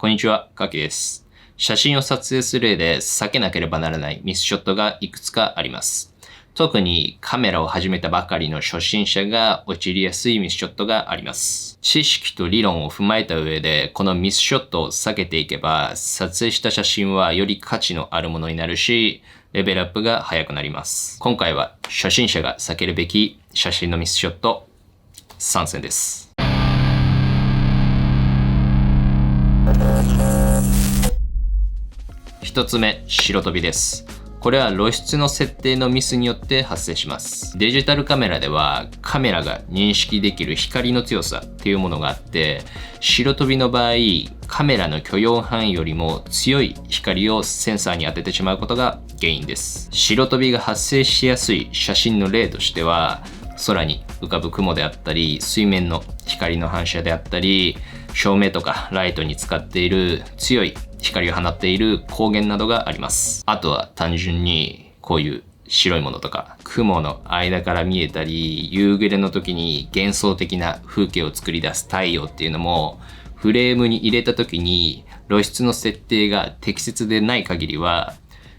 こんにちは、かきです。写真を撮影する上で避けなければならないミスショットがいくつかあります。特にカメラを始めたばかりの初心者が陥りやすいミスショットがあります。知識と理論を踏まえた上で、このミスショットを避けていけば、撮影した写真はより価値のあるものになるし、レベルアップが早くなります。今回は初心者が避けるべき写真のミスショット3選です。一つ目、白飛びです。これは露出の設定のミスによって発生します。デジタルカメラではカメラが認識できる光の強さっていうものがあって、白飛びの場合、カメラの許容範囲よりも強い光をセンサーに当ててしまうことが原因です。白飛びが発生しやすい写真の例としては、空に浮かぶ雲であったり、水面の光の反射であったり、照明とかライトに使っている強い光を放っている光源などがあります。あとは単純にこういう白いものとか雲の間から見えたり、夕暮れの時に幻想的な風景を作り出す太陽っていうのも、フレームに入れた時に露出の設定が適切でない限りは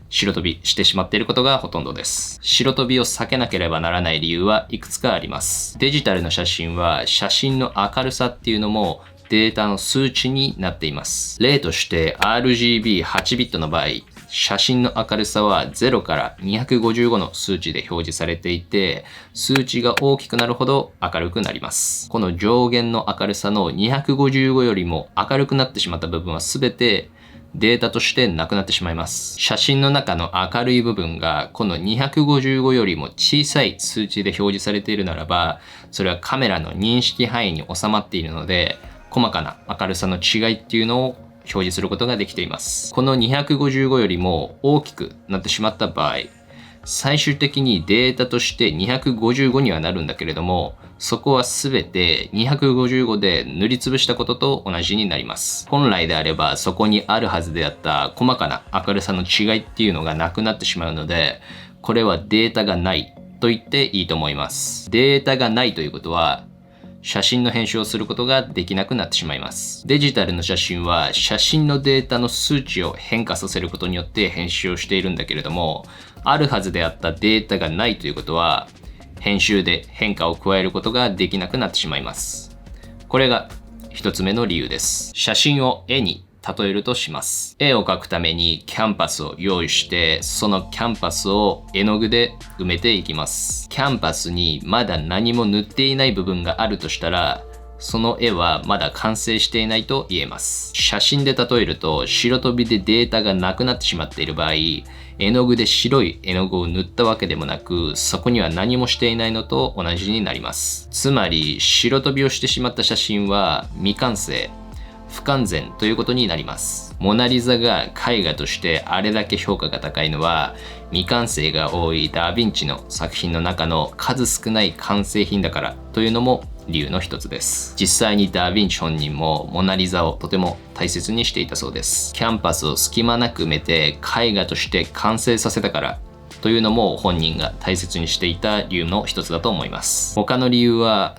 白飛びしてしまっていることがほとんどです。白飛びを避けなければならない理由はいくつかあります。デジタルの写真は写真の明るさっていうのもデータの数値になっています。例として RGB8 ビットの場合、写真の明るさは0から255の数値で表示されていて、数値が大きくなるほど明るくなります。この上限の明るさの255よりも明るくなってしまった部分は全てデータとしてなくなってしまいます。写真の中の明るい部分がこの255よりも小さい数値で表示されているならば、それはカメラの認識範囲に収まっているので、細かな明るさの違いっていうのを表示することができています。この255よりも大きくなってしまった場合、最終的にデータとして255にはなるんだけれども、そこは全て255で塗りつぶしたことと同じになります。本来であればそこにあるはずであった細かな明るさの違いっていうのがなくなってしまうので、これはデータがないと言っていいと思います。データがないということは、写真の編集をすることができなくなってしまいます。デジタルの写真は写真のデータの数値を変化させることによって編集をしているんだけれども、あるはずであったデータがないということは、編集で変化を加えることができなくなってしまいます。これが一つ目の理由です。写真を絵に例えるとします。絵を描くためにキャンパスを用意して、そのキャンパスを絵の具で埋めていきます。キャンパスにまだ何も塗っていない部分があるとしたら、その絵はまだ完成していないと言えます。写真で例えると、白飛びでデータがなくなってしまっている場合、絵の具で白い絵の具を塗ったわけでもなく、そこには何もしていないのと同じになります。つまり、白飛びをしてしまった写真は未完成、不完全ということになります。モナリザが絵画としてあれだけ評価が高いのは、未完成が多いダ・ヴィンチの作品の中の数少ない完成品だからというのも理由の一つです。実際にダ・ヴィンチ本人もモナリザをとても大切にしていたそうです。キャンパスを隙間なく埋めて絵画として完成させたからというのも本人が大切にしていた理由の一つだと思います。他の理由は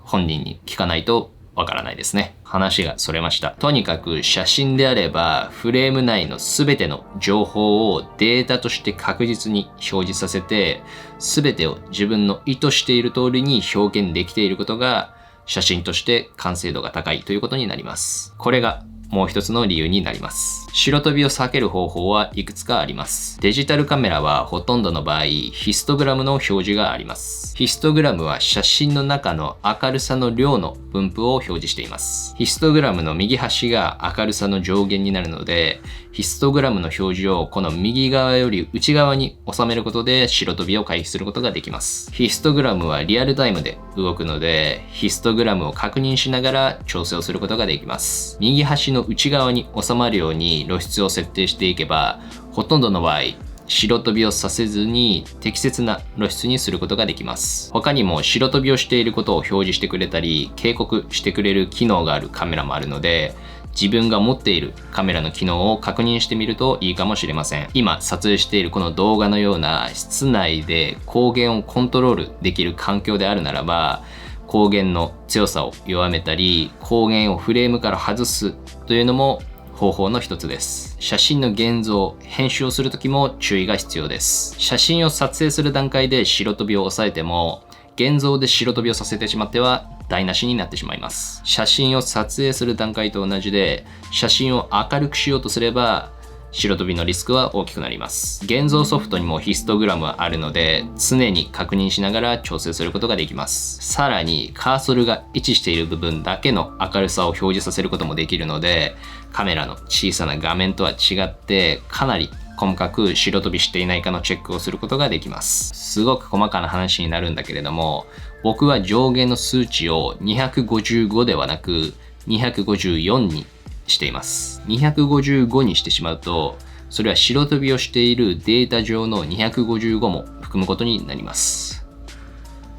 本人に聞かないとわからないですね。話がそれました。とにかく写真であればフレーム内の全ての情報をデータとして確実に表示させて、全てを自分の意図している通りに表現できていることが写真として完成度が高いということになります。これがもう一つの理由になります。白飛びを避ける方法はいくつかあります。デジタルカメラはほとんどの場合、ヒストグラムの表示があります。ヒストグラムは写真の中の明るさの量の分布を表示しています。ヒストグラムの右端が明るさの上限になるので、ヒストグラムの表示をこの右側より内側に収めることで白飛びを回避することができます。ヒストグラムはリアルタイムで動くので、ヒストグラムを確認しながら調整をすることができます。右端の内側に収まるように露出を設定していけば、ほとんどの場合、白飛びをさせずに適切な露出にすることができます。他にも白飛びをしていることを表示してくれたり、警告してくれる機能があるカメラもあるので、自分が持っているカメラの機能を確認してみるといいかもしれません。今撮影しているこの動画のような室内で光源をコントロールできる環境であるならば、光源の強さを弱めたり、光源をフレームから外すというのも方法の一つです。写真の現像、編集をするときも注意が必要です。写真を撮影する段階で白飛びを抑えても、現像で白飛びをさせてしまっては台無しになってしまいます。写真を撮影する段階と同じで、写真を明るくしようとすれば、白飛びのリスクは大きくなります。現像ソフトにもヒストグラムはあるので、常に確認しながら調整することができます。さらに、カーソルが位置している部分だけの明るさを表示させることもできるので、カメラの小さな画面とは違って、かなり細かく白飛びしていないかのチェックをすることができます。すごく細かな話になるんだけれども、僕は上限の数値を255ではなく254にしています。255にしてしまうと、それは白飛びをしているデータ上の255も含むことになります。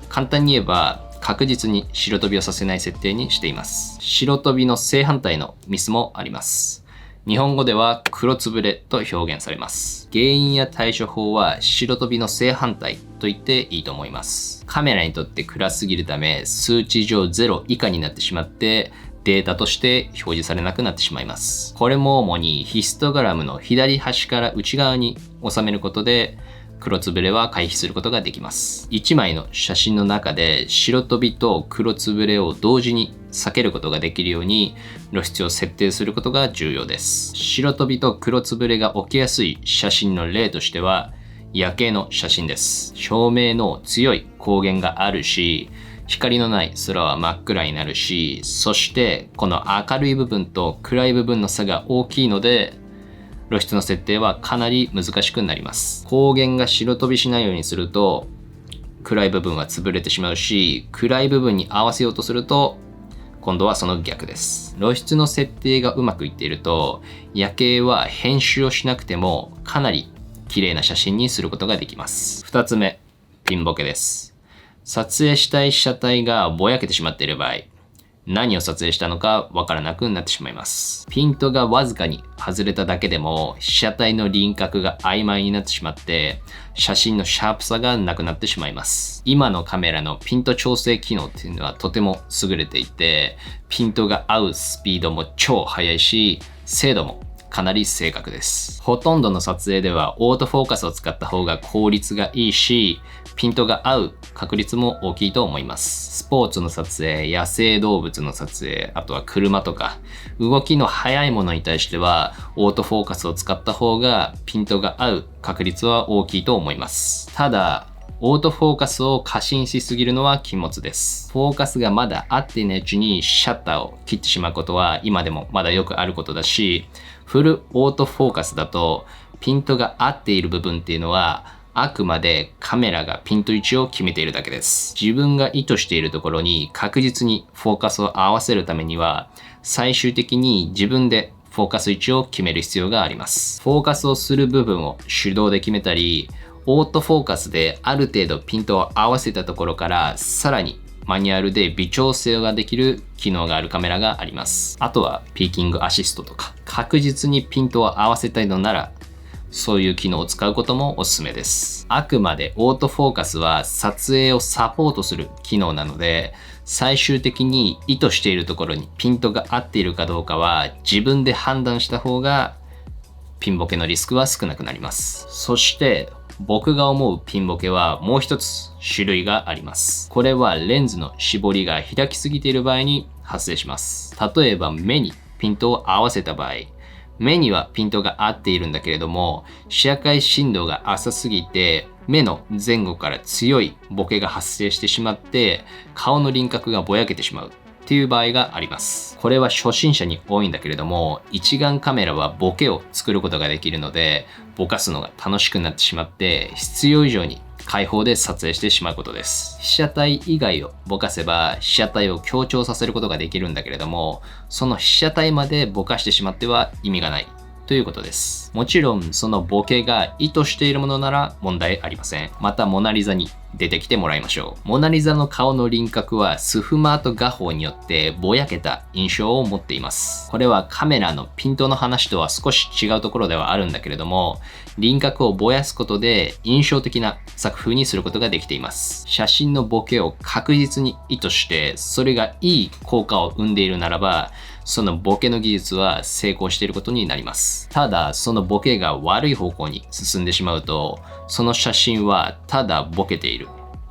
簡単に言えば、確実に白飛びをさせない設定にしています。白飛びの正反対のミスもあります。日本語では黒つぶれと表現されます。原因や対処法は白飛びの正反対と言っていいと思います。カメラにとって暗すぎるため、数値上0以下になってしまって、データとして表示されなくなってしまいます。これも主にヒストグラムの左端から内側に収めることで黒つぶれは回避することができます。1枚の写真の中で白飛びと黒つぶれを同時に避けることができるように露出を設定することが重要です。白飛びと黒つぶれが起きやすい写真の例としては夜景の写真です。照明の強い光源があるし、光のない空は真っ暗になるし、そしてこの明るい部分と暗い部分の差が大きいので、露出の設定はかなり難しくなります。光源が白飛びしないようにすると、暗い部分は潰れてしまうし、暗い部分に合わせようとすると、今度はその逆です。露出の設定がうまくいっていると、夜景は編集をしなくてもかなり綺麗な写真にすることができます。2つ目、ピンボケです。撮影したい被写体がぼやけてしまっている場合、何を撮影したのかわからなくなってしまいます。ピントがわずかに外れただけでも被写体の輪郭が曖昧になってしまって写真のシャープさがなくなってしまいます。今のカメラのピント調整機能っていうのはとても優れていて、ピントが合うスピードも超速いし、精度もかなり正確です。ほとんどの撮影ではオートフォーカスを使った方が効率がいいし、ピントが合う確率も大きいと思います。スポーツの撮影、野生動物の撮影、あとは車とか、動きの速いものに対しては、オートフォーカスを使った方がピントが合う確率は大きいと思います。ただ、オートフォーカスを過信しすぎるのは禁物です。フォーカスがまだ合っていないうちにシャッターを切ってしまうことは今でもまだよくあることだし、フルオートフォーカスだとピントが合っている部分っていうのはあくまでカメラがピント位置を決めているだけです。自分が意図しているところに確実にフォーカスを合わせるためには最終的に自分でフォーカス位置を決める必要があります。フォーカスをする部分を手動で決めたり、オートフォーカスである程度ピントを合わせたところからさらにマニュアルで微調整ができる機能があるカメラがあります。あとはピーキングアシストとか、確実にピントを合わせたいのならそういう機能を使うこともおすすめです。あくまでオートフォーカスは撮影をサポートする機能なので、最終的に意図しているところにピントが合っているかどうかは自分で判断した方がピンボケのリスクは少なくなります。そして僕が思うピンボケはもう一つ種類があります。これはレンズの絞りが開きすぎている場合に発生します。例えば目にピントを合わせた場合、目にはピントが合っているんだけれども、視野界深度が浅すぎて目の前後から強いボケが発生してしまって顔の輪郭がぼやけてしまうっていう場合があります。これは初心者に多いんだけれども、一眼カメラはボケを作ることができるので、ぼかすのが楽しくなってしまって必要以上に開放で撮影してしまうことです。被写体以外をぼかせば被写体を強調させることができるんだけれども、その被写体までぼかしてしまっては意味がないということです。もちろんそのボケが意図しているものなら問題ありません。またモナリザに出てきてもらいましょう。モナリザの顔の輪郭はスフマート画法によってぼやけた印象を持っています。これはカメラのピントの話とは少し違うところではあるんだけれども、輪郭をぼやすことで印象的な作風にすることができています。写真のボケを確実に意図してそれがいい効果を生んでいるならば、そのボケの技術は成功していることになります。ただ、そのボケが悪い方向に進んでしまうと、その写真はただボケている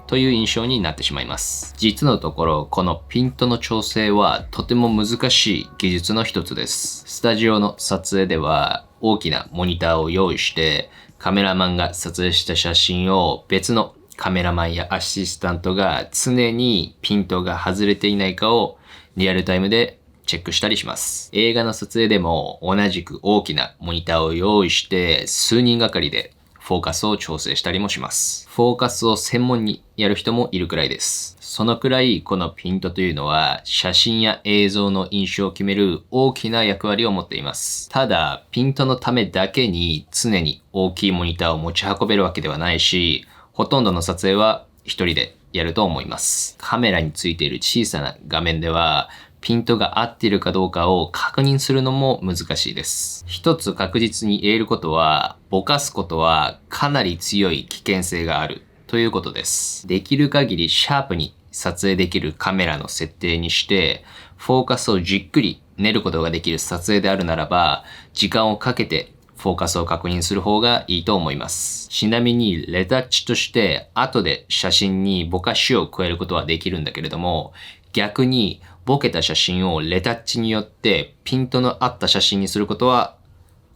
という印象になってしまいます。実のところ、このピントの調整はとても難しい技術の一つです。スタジオの撮影では大きなモニターを用意して、カメラマンが撮影した写真を別のカメラマンやアシスタントが常にピントが外れていないかをリアルタイムでチェックしたりします。映画の撮影でも同じく大きなモニターを用意して数人がかりでフォーカスを調整したりもします。フォーカスを専門にやる人もいるくらいです。そのくらいこのピントというのは写真や映像の印象を決める大きな役割を持っています。ただ、ピントのためだけに常に大きいモニターを持ち運べるわけではないし、ほとんどの撮影は一人でやると思います。カメラについている小さな画面では、ピントが合っているかどうかを確認するのも難しいです。一つ確実に言えることは、ぼかすことはかなり強い危険性があるということです。できる限りシャープに撮影できるカメラの設定にして、フォーカスをじっくり練ることができる撮影であるならば、時間をかけてフォーカスを確認する方がいいと思います。ちなみにレタッチとして後で写真にぼかしを加えることはできるんだけれども、逆にボケた写真をレタッチによってピントの合った写真にすることは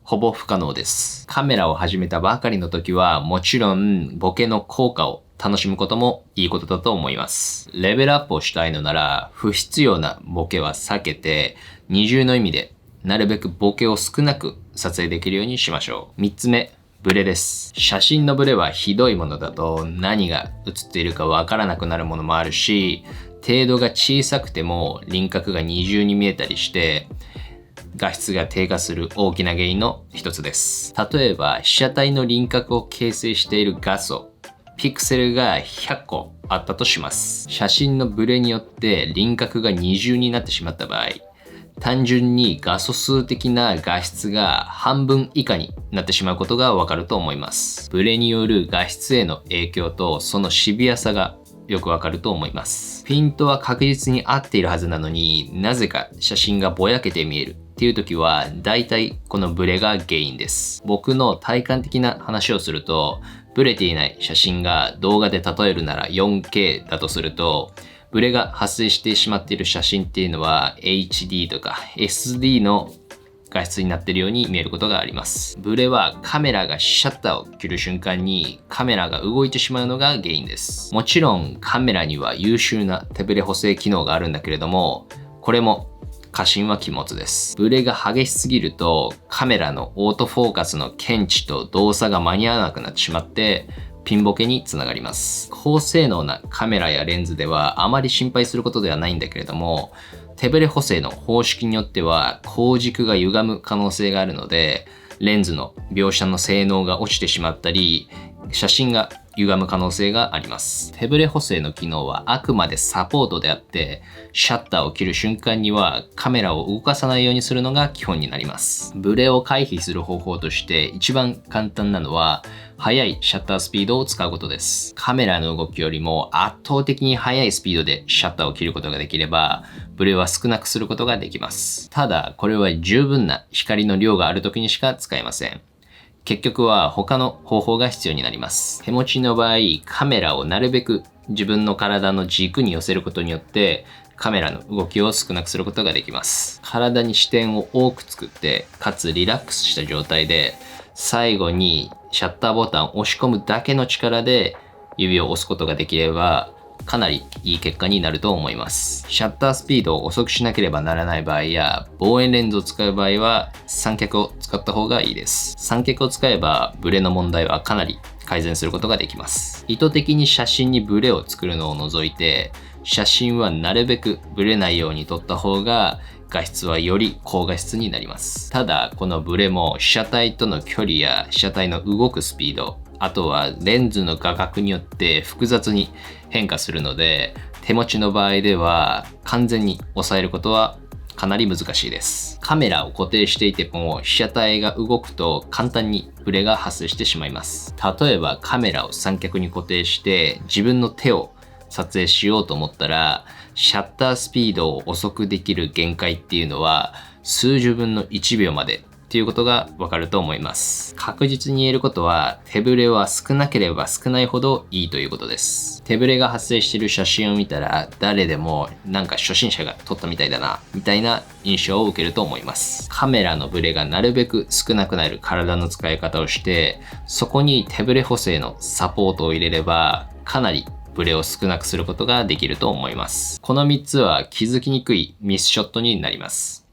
ほぼ不可能です。カメラを始めたばかりの時はもちろんボケの効果を楽しむこともいいことだと思います。レベルアップをしたいのなら不必要なボケは避けて二重の意味でなるべくボケを少なく撮影できるようにしましょう。3つ目、ブレです。写真のブレはひどいものだと何が写っているかわからなくなるものもあるし、程度が小さくても輪郭が二重に見えたりして画質が低下する大きな原因の一つです。例えば被写体の輪郭を形成している画素、ピクセルが100個あったとします。写真のブレによって輪郭が二重になってしまった場合、単純に画素数的な画質が半分以下になってしまうことがわかると思います。ブレによる画質への影響とそのシビアさがよくわかると思います。ピントは確実に合っているはずなのになぜか写真がぼやけて見えるっていう時は大体このブレが原因です。僕の体感的な話をすると、ブレていない写真が動画で例えるなら 4K だとすると、ブレが発生してしまっている写真っていうのは HD とか SD の画質になっているように見えることがあります。ブレはカメラがシャッターを切る瞬間にカメラが動いてしまうのが原因です。もちろんカメラには優秀な手ブレ補正機能があるんだけれども、これも過信は禁物です。ブレが激しすぎるとカメラのオートフォーカスの検知と動作が間に合わなくなってしまってピンボケにつながります。高性能なカメラやレンズではあまり心配することではないんだけれども、手ブレ補正の方式によっては光軸が歪む可能性があるので、レンズの描写の性能が落ちてしまったり、写真が歪む可能性があります。手ブレ補正の機能はあくまでサポートであって、シャッターを切る瞬間にはカメラを動かさないようにするのが基本になります。ブレを回避する方法として一番簡単なのは、速いシャッタースピードを使うことです。カメラの動きよりも圧倒的に速いスピードでシャッターを切ることができれば、ブレは少なくすることができます。ただ、これは十分な光の量がある時にしか使えません。結局は他の方法が必要になります。手持ちの場合、カメラをなるべく自分の体の軸に寄せることによって、カメラの動きを少なくすることができます。体に視点を多く作って、かつリラックスした状態で、最後にシャッターボタンを押し込むだけの力で指を押すことができれば、かなりいい結果になると思います。シャッタースピードを遅くしなければならない場合や、望遠レンズを使う場合は三脚を使った方がいいです。三脚を使えばブレの問題はかなり改善することができます。意図的に写真にブレを作るのを除いて、写真はなるべくブレないように撮った方が画質はより高画質になります。ただ、このブレも被写体との距離や被写体の動くスピード、あとはレンズの画角によって複雑に変化するので、手持ちの場合では完全に抑えることはかなり難しいです。カメラを固定していても被写体が動くと簡単にブレが発生してしまいます。例えばカメラを三脚に固定して自分の手を撮影しようと思ったら、シャッタースピードを遅くできる限界っていうのは数十分の1秒までっていうことがわかると思います。確実に言えることは、手ブレは少なければ少ないほどいいということです。手ブレが発生している写真を見たら、誰でもなんか初心者が撮ったみたいだな、みたいな印象を受けると思います。カメラのブレがなるべく少なくなる体の使い方をして、そこに手ブレ補正のサポートを入れれば、かなりブレを少なくすることができると思います。この3つは気づきにくいミスショットになります。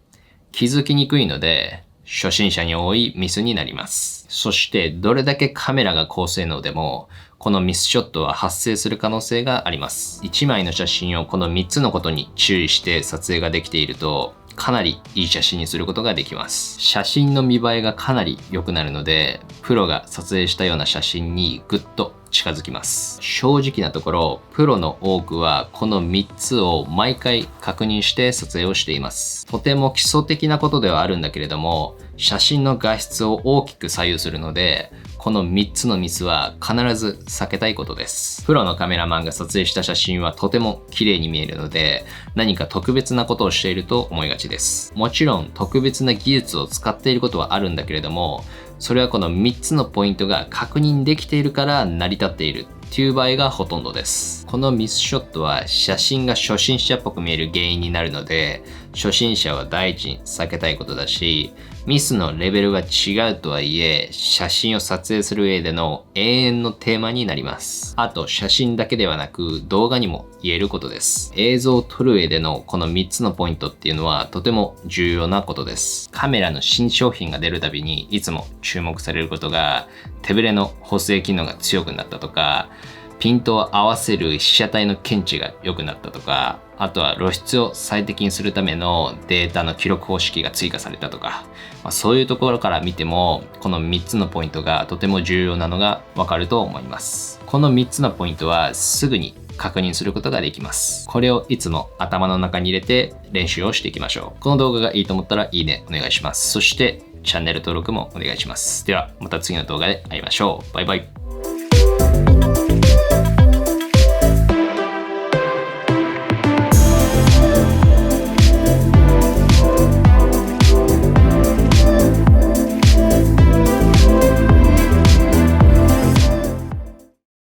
気づきにくいので、初心者に多いミスになります。そしてどれだけカメラが高性能でも、このミスショットは発生する可能性があります。1枚の写真をこの3つのことに注意して撮影ができていると、かなりいい写真にすることができます。写真の見栄えがかなり良くなるので、プロが撮影したような写真にぐっと近づきます。正直なところ、プロの多くはこの3つを毎回確認して撮影をしています。とても基礎的なことではあるんだけれども、写真の画質を大きく左右するので、この3つのミスは必ず避けたいことです。プロのカメラマンが撮影した写真はとても綺麗に見えるので、何か特別なことをしていると思いがちです。もちろん特別な技術を使っていることはあるんだけれども、それはこの3つのポイントが確認できているから成り立っているっていう場合がほとんどです。このミスショットは写真が初心者っぽく見える原因になるので、初心者は第一に避けたいことだし、ミスのレベルが違うとはいえ、写真を撮影する上での永遠のテーマになります。あと、写真だけではなく動画にも言えることです。映像を撮る上でのこの3つのポイントっていうのはとても重要なことです。カメラの新商品が出るたびにいつも注目されることが、手ブレの補正機能が強くなったとか、ピントを合わせる被写体の検知が良くなったとか、あとは露出を最適にするためのデータの記録方式が追加されたとか、そういうところから見ても、この3つのポイントがとても重要なのがわかると思います。この3つのポイントはすぐに確認することができます。これをいつも頭の中に入れて練習をしていきましょう。この動画がいいと思ったらいいねお願いします。そしてチャンネル登録もお願いします。ではまた次の動画で会いましょう。バイバイ。